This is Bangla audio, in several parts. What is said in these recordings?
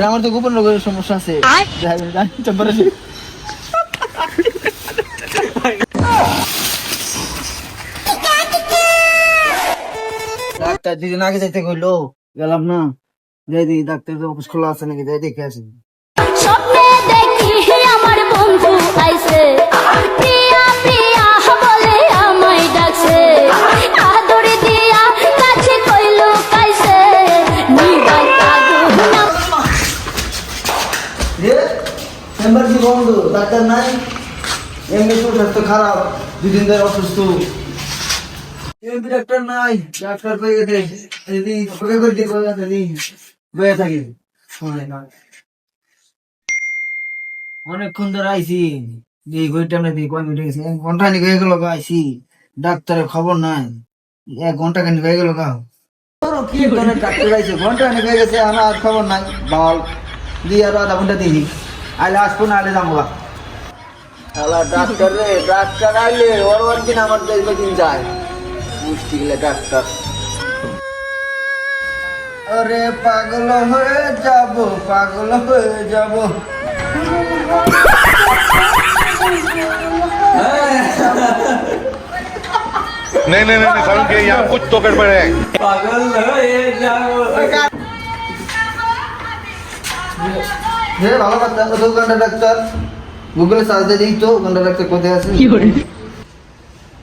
আমার তো গোপন রোগের সমস্যা আছে। ডাক্তার দিদিন আগে যাইতে কইলো, গেলাম না, যাই দেখি ডাক্তার অফিস খোলা আছে নাকি, যাই দেখে আসি। স্বপ্নে দেখি আমার বন্ধু আইছে, প্রিয়া প্রিয়া বলে আমায় ডাকছে, আদর দিয়া কাছে কইলো কাইছে, নিবাই আগুন চেম্বার কি বন্ধ, ডাক্তার নাই, এমনি তো স্বাস্থ্য খারাপ, দুদিন ধরে অসুস্থ, এমনি ডাক্তার নাই, ডাক্তার পেয়ে গেছে, যদি অপেক্ষা করে দিয়ে বয়ে থাকি। অনেকক্ষণ ধরে আইসি, এই ঘড়িটা না দিয়ে কয় মিনিট গেছে, 1 ঘন্টা নিয়ে হয়ে গেল আইসি, ডাক্তারের খবর নাই, 1 ঘন্টা কেন হয়ে গেল গা, কি ধরনের ডাক্তার আইছে, ঘন্টা নিয়ে হয়ে গেছে, আমার আর খবর নাই, বল দিয়ে আরো আধা ঘন্টা দেখি, আইলে আসবো না আইলে যাবো গা। ডাক্তার রে, ডাক্তার আইলে ওর কিনা আমার দেখবে দিন যায়, মুষ্টি গেলে ডাক্তার। আরে পাগল হয়ে যাব, পাগল হয়ে যাব। नहीं नहीं नहीं सारुण के यहाँ कुछ तो गड़बड़ है। পাগল হয়ে যাব। ভালো ডাক্তার, ওখানটা ডাক্তার, গুগলে সার্চ দিয়ে দিই তো ওখানটা ডাক্তার কোথায় আছে।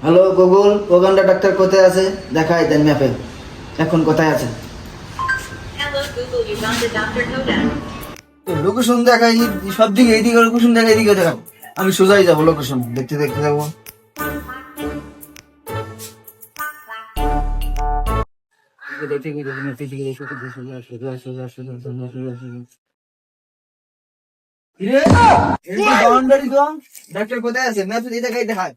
হ্যালো গুগল, ওখানটা ডাক্তার কোথায় আছে দেখাই দেন ম্যাপে, এখন কোথায় আছে। লোকেশন দেখাই, সব দিকে এইদিকে লোকেশন দেখাই, এইদিকে দেখাও, আমি সোজাই যাবো লোকেশন দেখতে দেখতে যাবো। ডাক্তার কোথায় আছে ম্যাপ দিয়ে দেখাই দেখায়।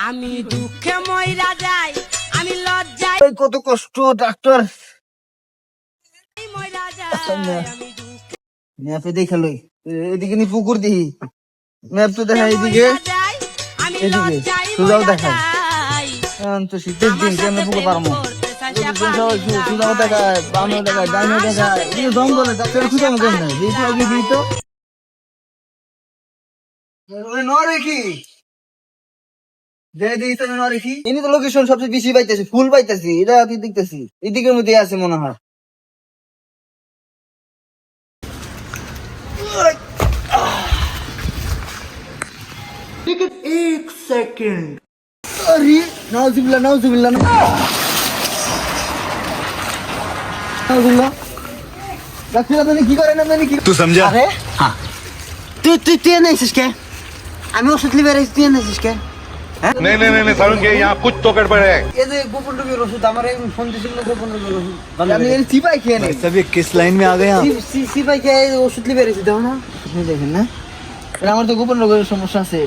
আমি দুঃখে মইরা যাই, আমি লজ্জায় কত কষ্ট ডাক্তার, মইরা যাই, আমি দুঃখে ম্যাপে দেখালই, এদিকে নি পুকুর দিই, ম্যাপ তো দেখাই এদিকে, মইরা যাই, আমি এদিকে লজ্জায় সোজাও মইরা দেখায়। যাই। তো শীতের দিন কেমন পুকুর পারবো, সোজাও দেখায়, বামও দেখায়, ডাইনও দেখায়, এদিকে জঙ্গলে ডাক্তার খুঁজে আমাকে কেমন দিই আগে দিই তো নরেখি দে দিই তো নরেখি, ইনি তো লোকেশন সবচেয়ে বেশি পাইতেছি, ফুল পাইতেছি, এটা কি দেখতেছি এদিকের মধ্যে আছে মনে হয়। एक सेकंड, अरे नाउजुबिल्लाह नाउजुबिल्लाह नाउजुबिल्लाह, ডাক্তার আপনি কি করেন, আপনি কি तू समझा? আরে হ্যাঁ, তুই এনেছিস কে, আমি ওষুধ লিবে রেখেছি, তুই এনেছিস কে। नहीं नहीं नहीं सारुण के यहाँ कुछ तो गड़बड़ है। এই যে গোপন রোগের ওষুধ, আমার এই ফোন দিছিল গোপন রোগের ওষুধ, আমি এই সিপাই খেয়ে নেই, सब ये किस लाइन में आ गए आप? সিপাই খেয়ে ওষুধ লিবে রেখেছি, দাও না আপনি দেখেন না, আমার তো গোপন রোগের সমস্যা আছে।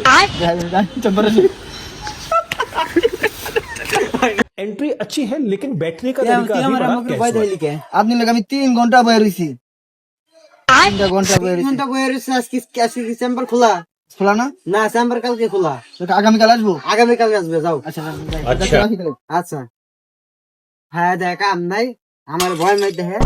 एंट्री अच्छी है लेकिन बैठने का तरीका अभी बड़ा कैजुअल है। আপনি লোক আমি 3 ঘন্টা বয়ে রইছি, 3 ঘন্টা বয়ে রইছি, আজকে চেম্বার খোলা খোলা না, না চেম্বার কালকে খোলা, আগামীকাল আসবো, আগামীকাল আসবে, যাও। আচ্ছা আচ্ছা, হ্যাঁ দেখ কাম নাই, আমার ভয় নাই দেখে।